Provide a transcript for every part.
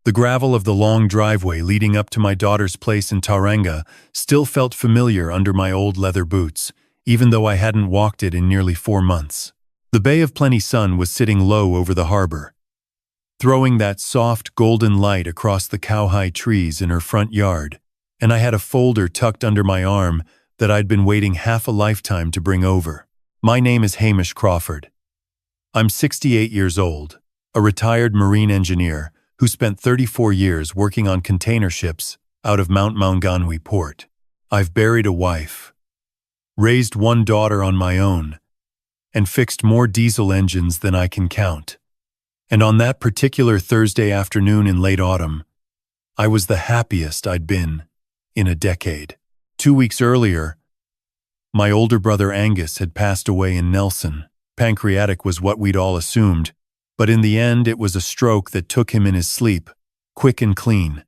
The gravel of the long driveway leading up to my daughter's place in Tauranga still felt familiar under my old leather boots, even though I hadn't walked it in nearly 4 months. The Bay of Plenty sun was sitting low over the harbor, throwing that soft golden light across the cowhide trees in her front yard, and I had a folder tucked under my arm that I'd been waiting half a lifetime to bring over. My name is Hamish Crawford. I'm 68 years old, a retired marine engineer who spent 34 years working on container ships out of Mount Maunganui port. I've buried a wife, raised 1 daughter on my own, and fixed more diesel engines than I can count. And on that particular Thursday afternoon in late autumn, I was the happiest I'd been in a decade. 2 weeks earlier, my older brother Angus had passed away in Nelson. Pancreatic was what we'd all assumed, but in the end it was a stroke that took him in his sleep, quick and clean,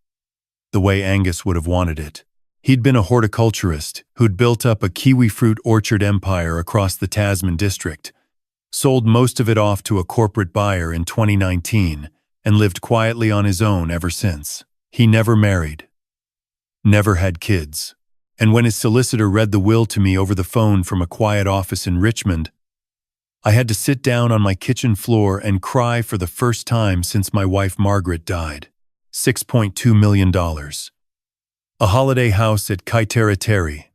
the way Angus would have wanted it. He'd been a horticulturist who'd built up a kiwifruit orchard empire across the Tasman district, sold most of it off to a corporate buyer in 2019, and lived quietly on his own ever since. He never married, never had kids, and when his solicitor read the will to me over the phone from a quiet office in Richmond, I had to sit down on my kitchen floor and cry for the first time since my wife Margaret died. $6.2 million. A holiday house at Kaiteriteri,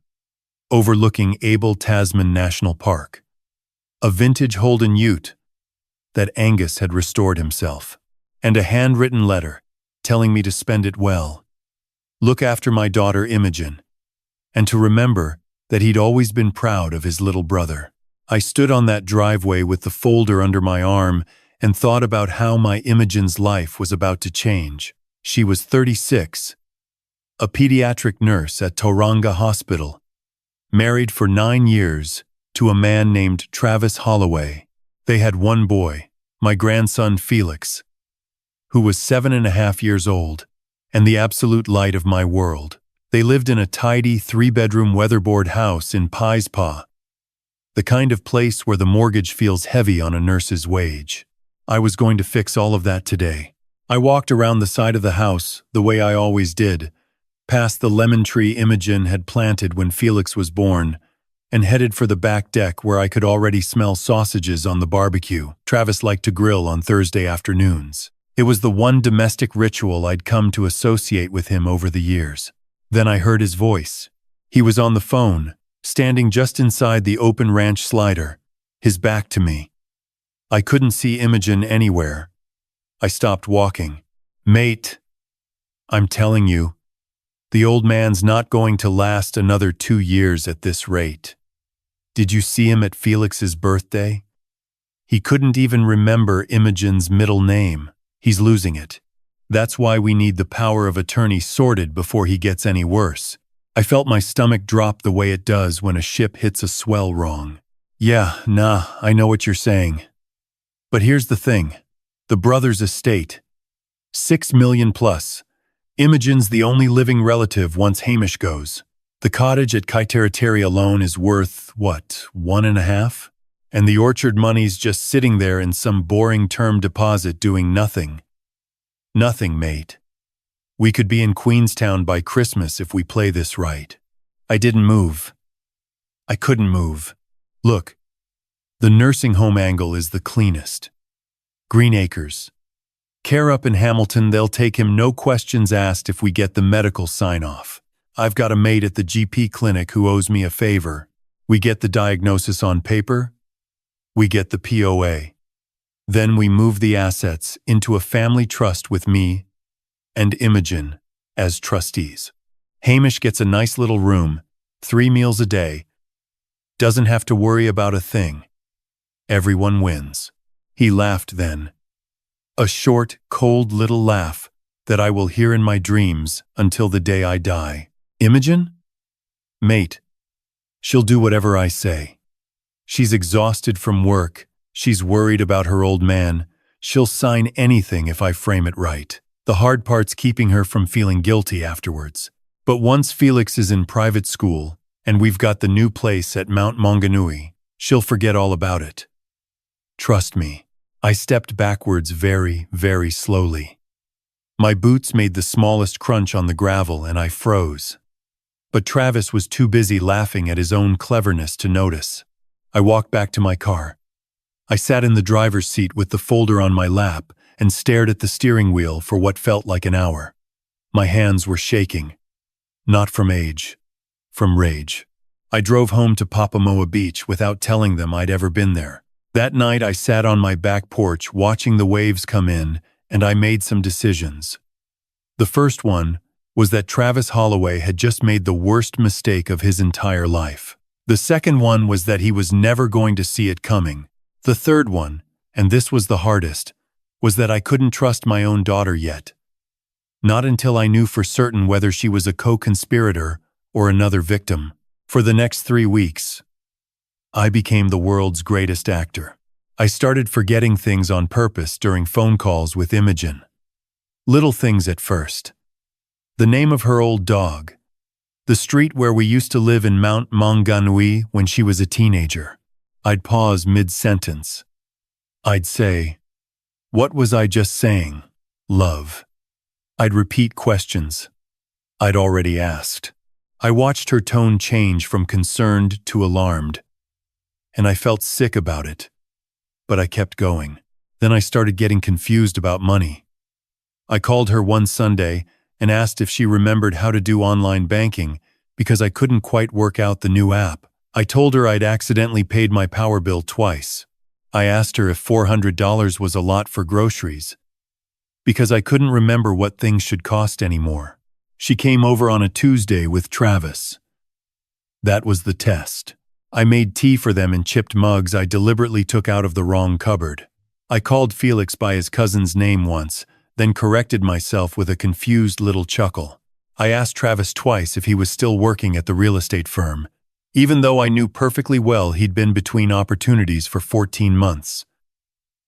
overlooking Abel Tasman National Park. A vintage Holden ute that Angus had restored himself. And a handwritten letter telling me to spend it well, look after my daughter Imogen, and to remember that he'd always been proud of his little brother. I stood on that driveway with the folder under my arm and thought about how my Imogen's life was about to change. She was 36, a pediatric nurse at Tauranga Hospital, married for 9 years to a man named Travis Holloway. They had 1 boy, my grandson Felix, who was 7.5 years old, and the absolute light of my world. They lived in a tidy 3-bedroom weatherboard house in Pies Paw, the kind of place where the mortgage feels heavy on a nurse's wage. I was going to fix all of that today. I walked around the side of the house, the way I always did, past the lemon tree Imogen had planted when Felix was born, and headed for the back deck where I could already smell sausages on the barbecue. Travis liked to grill on Thursday afternoons. It was the one domestic ritual I'd come to associate with him over the years. Then I heard his voice. He was on the phone, standing just inside the open ranch slider, his back to me. I couldn't see Imogen anywhere. I stopped walking. Mate, I'm telling you, the old man's not going to last another 2 years at this rate. Did you see him at Felix's birthday? He couldn't even remember Imogen's middle name. He's losing it. That's why we need the power of attorney sorted before he gets any worse. I felt my stomach drop the way it does when a ship hits a swell wrong. Yeah, nah, I know what you're saying. But here's the thing. The brother's estate. 6 million plus. Imogen's the only living relative once Hamish goes. The cottage at Kaiteriteri alone is worth, what, 1.5? And the orchard money's just sitting there in some boring term deposit doing nothing. Nothing, mate. We could be in Queenstown by Christmas if we play this right. I didn't move. I couldn't move. Look, the nursing home angle is the cleanest. Green Acres. Care up in Hamilton, they'll take him no questions asked if we get the medical sign-off. I've got a mate at the GP clinic who owes me a favor. We get the diagnosis on paper. We get the POA. Then we move the assets into a family trust with me and Imogen as trustees. Hamish gets a nice little room, 3 meals a day, doesn't have to worry about a thing. Everyone wins. He laughed then. A short, cold little laugh that I will hear in my dreams until the day I die. Imogen? Mate, she'll do whatever I say. She's exhausted from work. She's worried about her old man. She'll sign anything if I frame it right. The hard part's keeping her from feeling guilty afterwards. But once Felix is in private school, and we've got the new place at Mount Maunganui, she'll forget all about it. Trust me. I stepped backwards very, very slowly. My boots made the smallest crunch on the gravel and I froze. But Travis was too busy laughing at his own cleverness to notice. I walked back to my car. I sat in the driver's seat with the folder on my lap and stared at the steering wheel for what felt like an hour. My hands were shaking. Not from age, from rage. I drove home to Papamoa Beach without telling them I'd ever been there. That night I sat on my back porch watching the waves come in, and I made some decisions. The first one was that Travis Holloway had just made the worst mistake of his entire life. The second one was that he was never going to see it coming. The third one, and this was the hardest, was that I couldn't trust my own daughter yet. Not until I knew for certain whether she was a co-conspirator or another victim. For the next 3 weeks, I became the world's greatest actor. I started forgetting things on purpose during phone calls with Imogen. Little things at first. The name of her old dog. The street where we used to live in Mount Maunganui when she was a teenager. I'd pause mid-sentence. I'd say, "What was I just saying? Love." I'd repeat questions I'd already asked. I watched her tone change from concerned to alarmed, and I felt sick about it. But I kept going. Then I started getting confused about money. I called her one Sunday and asked if she remembered how to do online banking because I couldn't quite work out the new app. I told her I'd accidentally paid my power bill twice. I asked her if $400 was a lot for groceries because I couldn't remember what things should cost anymore. She came over on a Tuesday with Travis. That was the test. I made tea for them in chipped mugs I deliberately took out of the wrong cupboard. I called Felix by his cousin's name once, then corrected myself with a confused little chuckle. I asked Travis twice if he was still working at the real estate firm, even though I knew perfectly well he'd been between opportunities for 14 months.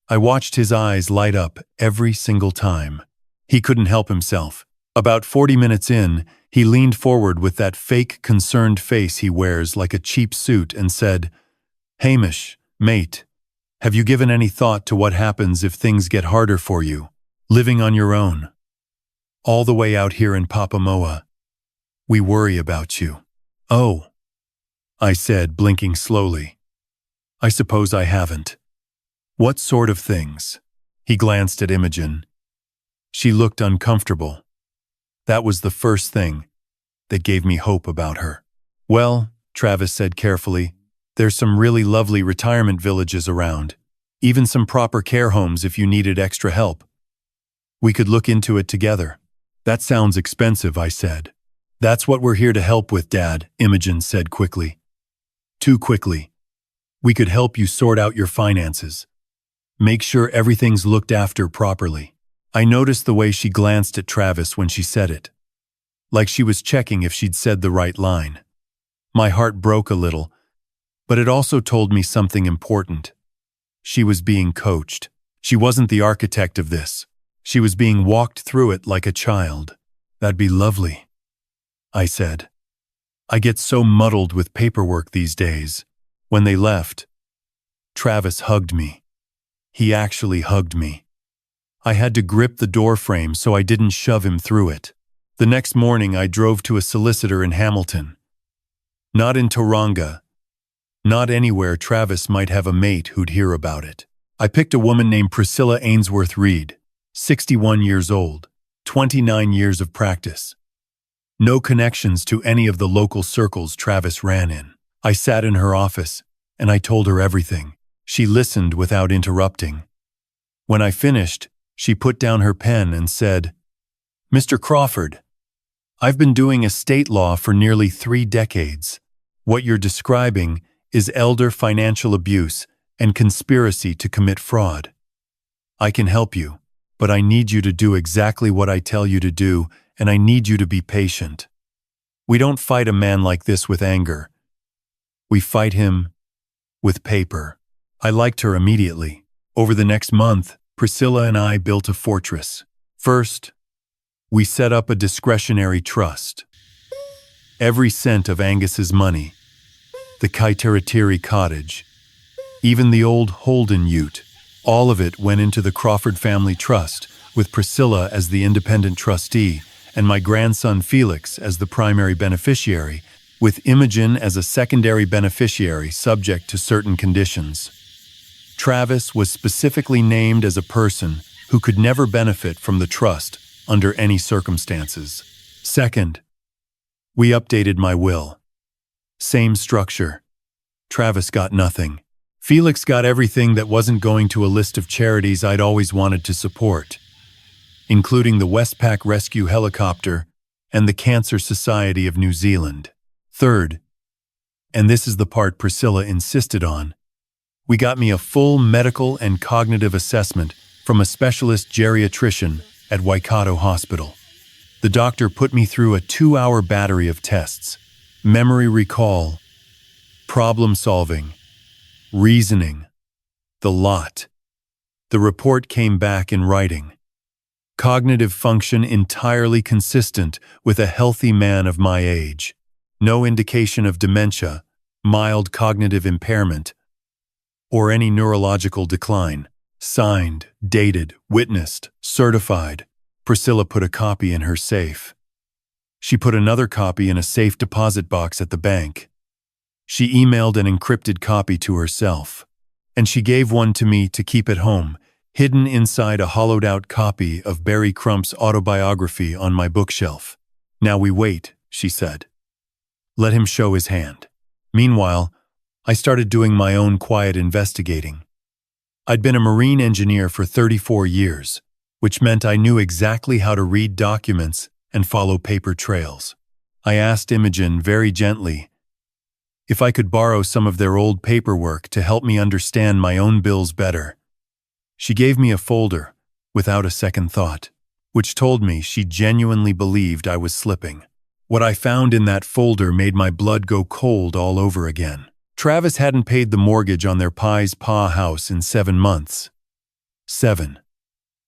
I watched his eyes light up every single time. He couldn't help himself. About 40 minutes in, he leaned forward with that fake, concerned face he wears like a cheap suit and said, "Hamish, mate, have you given any thought to what happens if things get harder for you, living on your own? All the way out here in Papamoa. We worry about you." "Oh," I said, blinking slowly. "I suppose I haven't." "What sort of things?" He glanced at Imogen. She looked uncomfortable. That was the first thing that gave me hope about her. "Well," Travis said carefully, "there's some really lovely retirement villages around, even some proper care homes if you needed extra help. We could look into it together." "That sounds expensive," I said. "That's what we're here to help with, Dad," Imogen said quickly. Too quickly. "We could help you sort out your finances. Make sure everything's looked after properly." I noticed the way she glanced at Travis when she said it, like she was checking if she'd said the right line. My heart broke a little, but it also told me something important. She was being coached. She wasn't the architect of this. She was being walked through it like a child. "That'd be lovely," I said. "I get so muddled with paperwork these days." When they left, Travis hugged me. He actually hugged me. I had to grip the door frame so I didn't shove him through it. The next morning I drove to a solicitor in Hamilton. Not in Tauranga. Not anywhere Travis might have a mate who'd hear about it. I picked a woman named Priscilla Ainsworth Reed, 61 years old, 29 years of practice. No connections to any of the local circles Travis ran in. I sat in her office, and I told her everything. She listened without interrupting. When I finished, she put down her pen and said, "Mr. Crawford, I've been doing estate law for nearly 3 decades. What you're describing is elder financial abuse and conspiracy to commit fraud. I can help you, but I need you to do exactly what I tell you to do, and I need you to be patient. We don't fight a man like this with anger. We fight him with paper." I liked her immediately. Over the next month, Priscilla and I built a fortress. First, we set up a discretionary trust. Every cent of Angus's money, the Kaiteratiri cottage, even the old Holden ute, all of it went into the Crawford family trust, with Priscilla as the independent trustee and my grandson Felix as the primary beneficiary, with Imogen as a secondary beneficiary subject to certain conditions. Travis was specifically named as a person who could never benefit from the trust under any circumstances. Second, we updated my will. Same structure. Travis got nothing. Felix got everything that wasn't going to a list of charities I'd always wanted to support, including the Westpac Rescue Helicopter and the Cancer Society of New Zealand. Third, and this is the part Priscilla insisted on, we got me a full medical and cognitive assessment from a specialist geriatrician at Waikato Hospital. The doctor put me through a 2-hour battery of tests: memory recall, problem solving, reasoning, the lot. The report came back in writing. Cognitive function entirely consistent with a healthy man of my age. No indication of dementia, mild cognitive impairment, or any neurological decline. Signed, dated, witnessed, certified. Priscilla put a copy in her safe. She put another copy in a safe deposit box at the bank. She emailed an encrypted copy to herself, and she gave one to me to keep at home, hidden inside a hollowed-out copy of Barry Crump's autobiography on my bookshelf. "Now we wait," she said. "Let him show his hand." Meanwhile, I started doing my own quiet investigating. I'd been a marine engineer for 34 years, which meant I knew exactly how to read documents and follow paper trails. I asked Imogen very gently if I could borrow some of their old paperwork to help me understand my own bills better. She gave me a folder, without a second thought, which told me she genuinely believed I was slipping. What I found in that folder made my blood go cold all over again. Travis hadn't paid the mortgage on their Pies Pa house in 7 months. 7.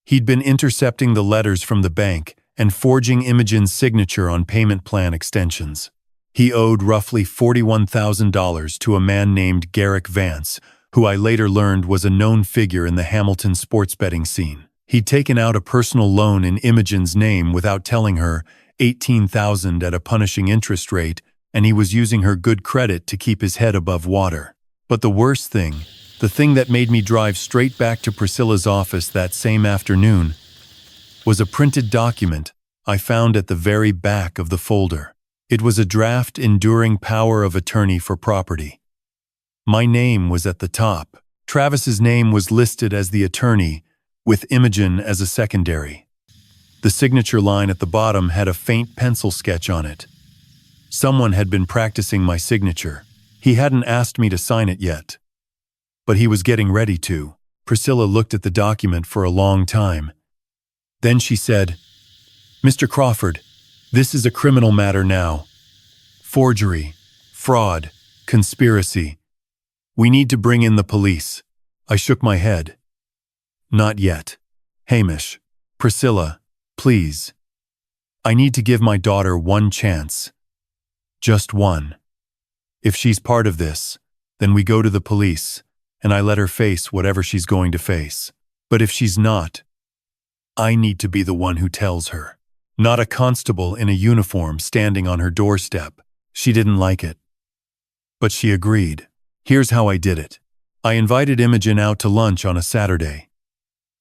He'd been intercepting the letters from the bank and forging Imogen's signature on payment plan extensions. He owed roughly $41,000 to a man named Garrick Vance, who I later learned was a known figure in the Hamilton sports betting scene. He'd taken out a personal loan in Imogen's name without telling her, $18,000 at a punishing interest rate, and he was using her good credit to keep his head above water. But the worst thing, the thing that made me drive straight back to Priscilla's office that same afternoon, was a printed document I found at the very back of the folder. It was a draft enduring power of attorney for property. My name was at the top. Travis's name was listed as the attorney, with Imogen as a secondary. The signature line at the bottom had a faint pencil sketch on it. Someone had been practicing my signature. He hadn't asked me to sign it yet, but he was getting ready to. Priscilla looked at the document for a long time. Then she said, "Mr. Crawford, this is a criminal matter now. Forgery, fraud, conspiracy. We need to bring in the police." I shook my head. "Not yet. Hamish, Priscilla, please. I need to give my daughter one chance. Just one. If she's part of this, then we go to the police, and I let her face whatever she's going to face. But if she's not, I need to be the one who tells her, not a constable in a uniform standing on her doorstep." She didn't like it, but she agreed. Here's how I did it. I invited Imogen out to lunch on a Saturday.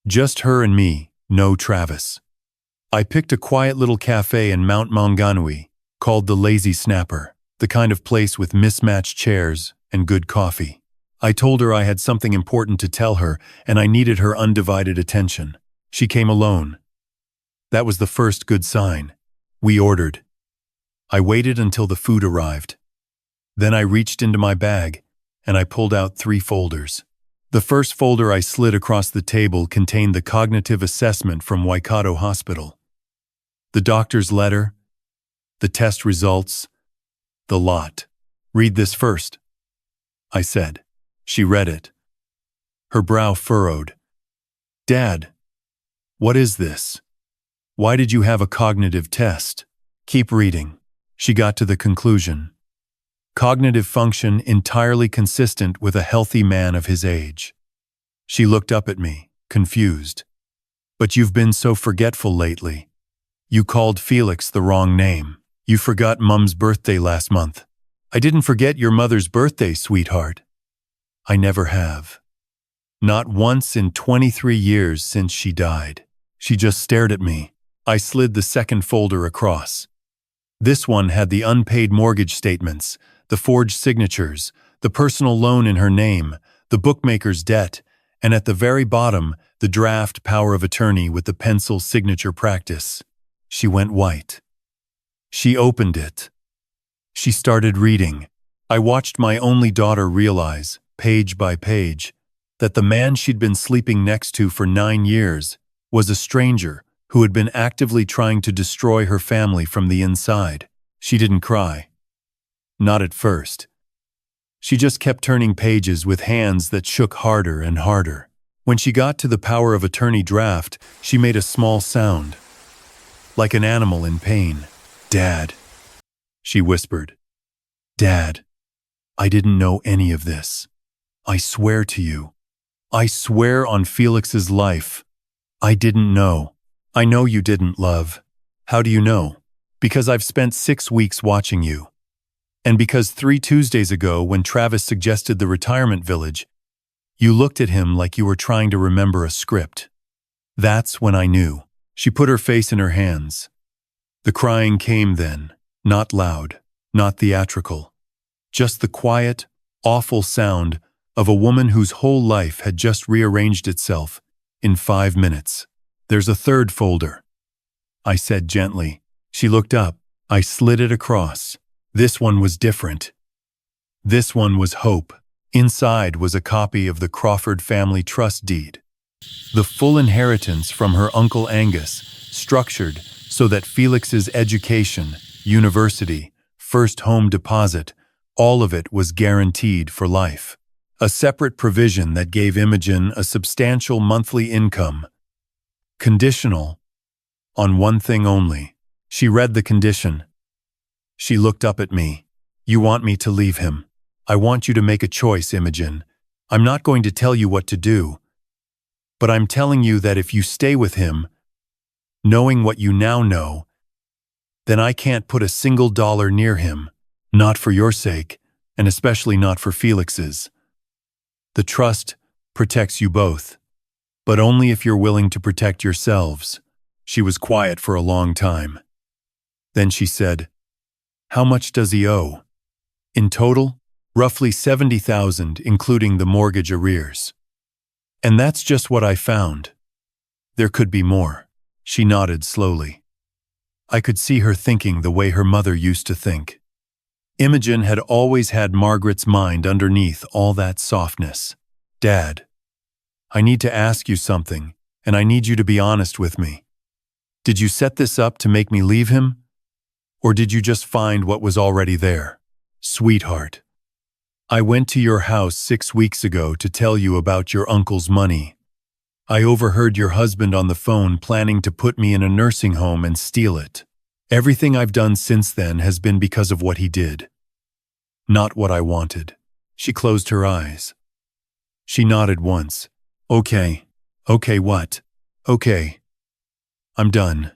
Just her and me, no Travis. I picked a quiet little cafe in Mount Maunganui called the Lazy Snapper, the kind of place with mismatched chairs and good coffee. I told her I had something important to tell her and I needed her undivided attention. She came alone. That was the first good sign. We ordered. I waited until the food arrived. Then I reached into my bag and I pulled out 3 folders. The first folder I slid across the table contained the cognitive assessment from Waikato Hospital. The doctor's letter, the test results, the lot. "Read this first," I said. She read it. Her brow furrowed. "Dad, what is this? Why did you have a cognitive test?" "Keep reading." She got to the conclusion. Cognitive function entirely consistent with a healthy man of his age. She looked up at me, confused. But you've been so forgetful lately. You called Felix the wrong name. You forgot Mum's birthday last month. I didn't forget your mother's birthday, sweetheart. I never have. Not once in 23 years since she died. She just stared at me. I slid the second folder across. This one had the unpaid mortgage statements, the forged signatures, the personal loan in her name, the bookmaker's debt, and at the very bottom, the draft power of attorney with the pencil signature practice. She went white. She opened it. She started reading. I watched my only daughter realize, page by page, that the man she'd been sleeping next to for 9 years was a stranger who had been actively trying to destroy her family from the inside. She didn't cry. Not at first. She just kept turning pages with hands that shook harder and harder. When she got to the power of attorney draft, she made a small sound, like an animal in pain. "Dad," she whispered. "Dad, I didn't know any of this. I swear to you. I swear on Felix's life. I didn't know." "I know you didn't, love." "How do you know?" "Because I've spent 6 weeks watching you. And because 3 Tuesdays ago, when Travis suggested the retirement village, you looked at him like you were trying to remember a script. That's when I knew." She put her face in her hands. The crying came then, not loud, not theatrical, just the quiet, awful sound of a woman whose whole life had just rearranged itself in 5 minutes. "There's a third folder," I said gently. She looked up. I slid it across. This one was different. This one was hope. Inside was a copy of the Crawford family trust deed. The full inheritance from her uncle Angus, structured so that Felix's education, university, first home deposit, all of it was guaranteed for life. A separate provision that gave Imogen a substantial monthly income. Conditional on one thing only. She read the condition. She looked up at me. "You want me to leave him. I want you to make a choice, Imogen. I'm not going to tell you what to do, but I'm telling you that if you stay with him, knowing what you now know, then I can't put a single dollar near him, not for your sake, and especially not for Felix's. The trust protects you both, but only if you're willing to protect yourselves." She was quiet for a long time. Then she said, "How much does he owe?" "In total, roughly $70,000, including the mortgage arrears." "And that's just what I found. There could be more." She nodded slowly. I could see her thinking the way her mother used to think. Imogen had always had Margaret's mind underneath all that softness. "Dad, I need to ask you something, and I need you to be honest with me. Did you set this up to make me leave him? Or did you just find what was already there?" "Sweetheart, I went to your house 6 weeks ago to tell you about your uncle's money. I overheard your husband on the phone planning to put me in a nursing home and steal it. Everything I've done since then has been because of what he did. Not what I wanted." She closed her eyes. She nodded once. "Okay. Okay, what?" "Okay. I'm done.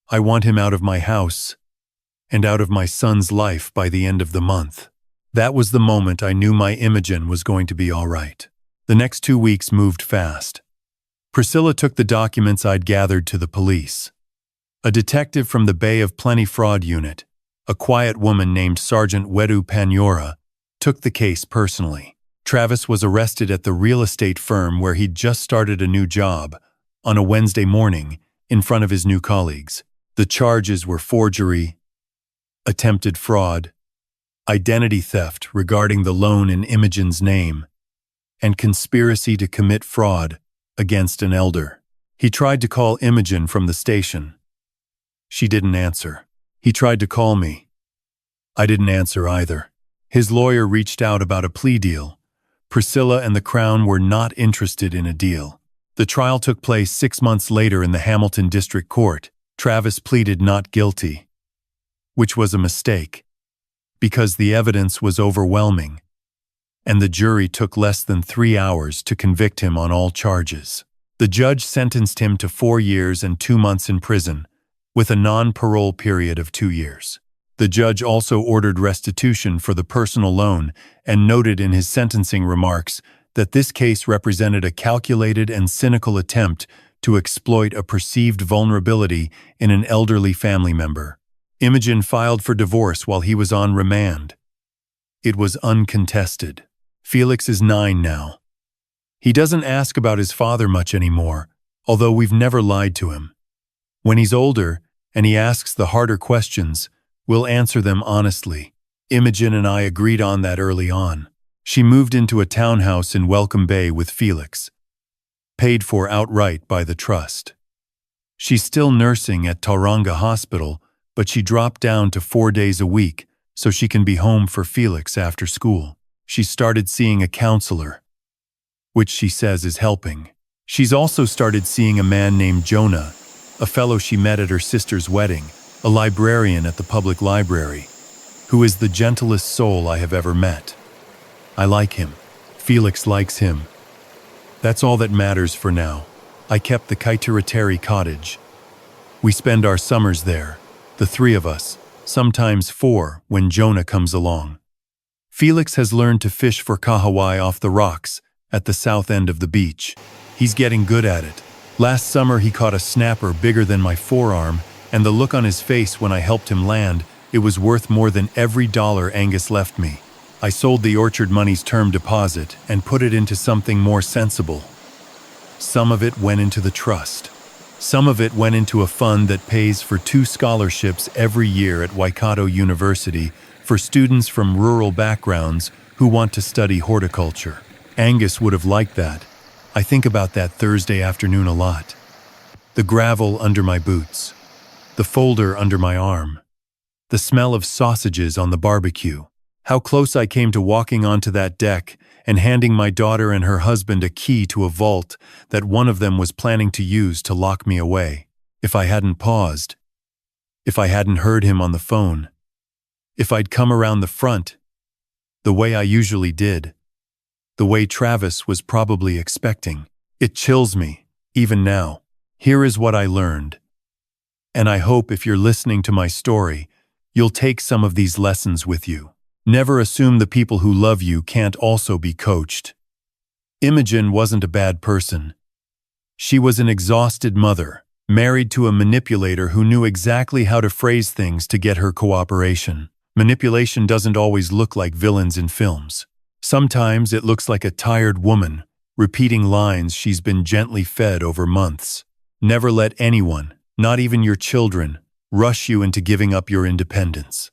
I want him out of my house and out of my son's life by the end of the month." That was the moment I knew my Imogen was going to be all right. The next 2 weeks moved fast. Priscilla took the documents I'd gathered to the police. A detective from the Bay of Plenty Fraud Unit, a quiet woman named Sergeant Wedu Panyora, took the case personally. Travis was arrested at the real estate firm where he'd just started a new job on a Wednesday morning in front of his new colleagues. The charges were forgery, attempted fraud, identity theft regarding the loan in Imogen's name, and conspiracy to commit fraud against an elder. He tried to call Imogen from the station. She didn't answer. He tried to call me. I didn't answer either. His lawyer reached out about a plea deal. Priscilla and the Crown were not interested in a deal. The trial took place 6 months later in the Hamilton District Court. Travis pleaded not guilty, which was a mistake, because the evidence was overwhelming, and the jury took less than 3 hours to convict him on all charges. The judge sentenced him to 4 years and 2 months in prison, with a non-parole period of 2 years. The judge also ordered restitution for the personal loan and noted in his sentencing remarks that this case represented a calculated and cynical attempt to exploit a perceived vulnerability in an elderly family member. Imogen filed for divorce while he was on remand. It was uncontested. Felix is 9 now. He doesn't ask about his father much anymore, although we've never lied to him. When he's older and he asks the harder questions, we'll answer them honestly. Imogen and I agreed on that early on. She moved into a townhouse in Welcome Bay with Felix, paid for outright by the trust. She's still nursing at Tauranga Hospital, but she dropped down to 4 days a week so she can be home for Felix after school. She started seeing a counselor, which she says is helping. She's also started seeing a man named Jonah, a fellow she met at her sister's wedding, a librarian at the public library, who is the gentlest soul I have ever met. I like him. Felix likes him. That's all that matters for now. I kept the Kaituriteri cottage. We spend our summers there, the 3 of us, sometimes 4 when Jonah comes along. Felix has learned to fish for kahawai off the rocks at the south end of the beach. He's getting good at it. Last summer he caught a snapper bigger than my forearm, and the look on his face when I helped him land, it was worth more than every dollar Angus left me. I sold the Orchard Money's term deposit and put it into something more sensible. Some of it went into the trust. Some of it went into a fund that pays for 2 scholarships every year at Waikato University for students from rural backgrounds who want to study horticulture. Angus would have liked that. I think about that Thursday afternoon a lot. The gravel under my boots. The folder under my arm. The smell of sausages on the barbecue. How close I came to walking onto that deck and handing my daughter and her husband a key to a vault that one of them was planning to use to lock me away. If I hadn't paused. If I hadn't heard him on the phone. If I'd come around the front, the way I usually did. The way Travis was probably expecting. It chills me, even now. Here is what I learned. And I hope if you're listening to my story, you'll take some of these lessons with you. Never assume the people who love you can't also be coached. Imogen wasn't a bad person. She was an exhausted mother, married to a manipulator who knew exactly how to phrase things to get her cooperation. Manipulation doesn't always look like villains in films. Sometimes it looks like a tired woman, repeating lines she's been gently fed over months. Never let anyone, not even your children, rush you into giving up your independence.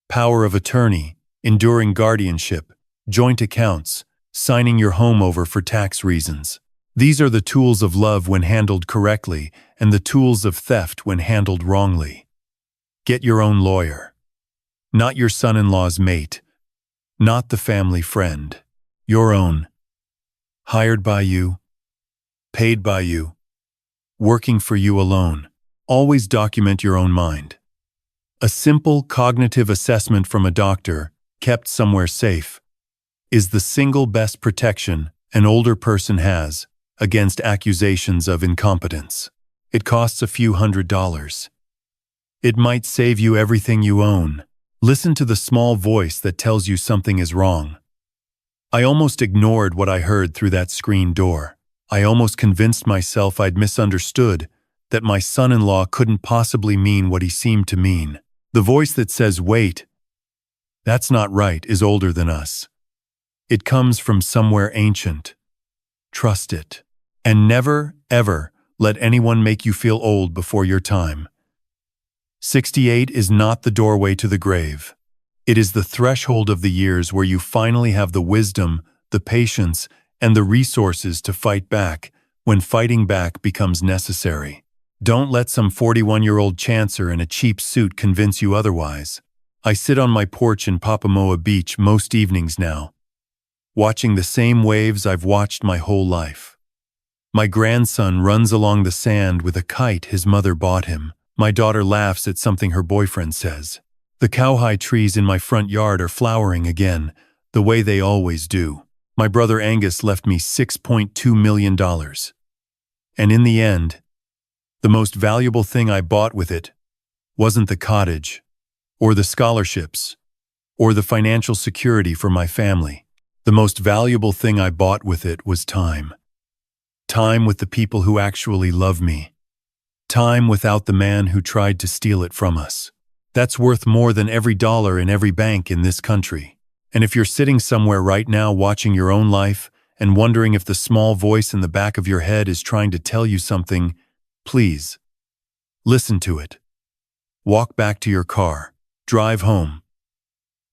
Power of attorney, enduring guardianship, joint accounts, signing your home over for tax reasons. These are the tools of love when handled correctly and the tools of theft when handled wrongly. Get your own lawyer. Not your son-in-law's mate. Not the family friend. Your own. Hired by you. Paid by you. Working for you alone. Always document your own mind. A simple cognitive assessment from a doctor, kept somewhere safe, is the single best protection an older person has against accusations of incompetence. It costs a few $100s. It might save you everything you own. Listen to the small voice that tells you something is wrong. I almost ignored what I heard through that screen door. I almost convinced myself I'd misunderstood, that my son-in-law couldn't possibly mean what he seemed to mean. The voice that says, "Wait, that's not right," is older than us. It comes from somewhere ancient. Trust it. And never, ever let anyone make you feel old before your time. 68 is not the doorway to the grave. It is the threshold of the years where you finally have the wisdom, the patience, and the resources to fight back when fighting back becomes necessary. Don't let some 41-year-old chancer in a cheap suit convince you otherwise. I sit on my porch in Papamoa Beach most evenings now, watching the same waves I've watched my whole life. My grandson runs along the sand with a kite his mother bought him. My daughter laughs at something her boyfriend says. The cowhide trees in my front yard are flowering again, the way they always do. My brother Angus left me $6.2 million. And in the end, the most valuable thing I bought with it wasn't the cottage, or the scholarships, or the financial security for my family. The most valuable thing I bought with it was time. Time with the people who actually love me. Time without the man who tried to steal it from us. That's worth more than every dollar in every bank in this country. And if you're sitting somewhere right now watching your own life and wondering if the small voice in the back of your head is trying to tell you something, please, listen to it. Walk back to your car. Drive home.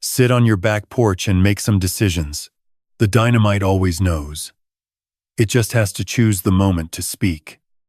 Sit on your back porch and make some decisions. The dynamite always knows. It just has to choose the moment to speak.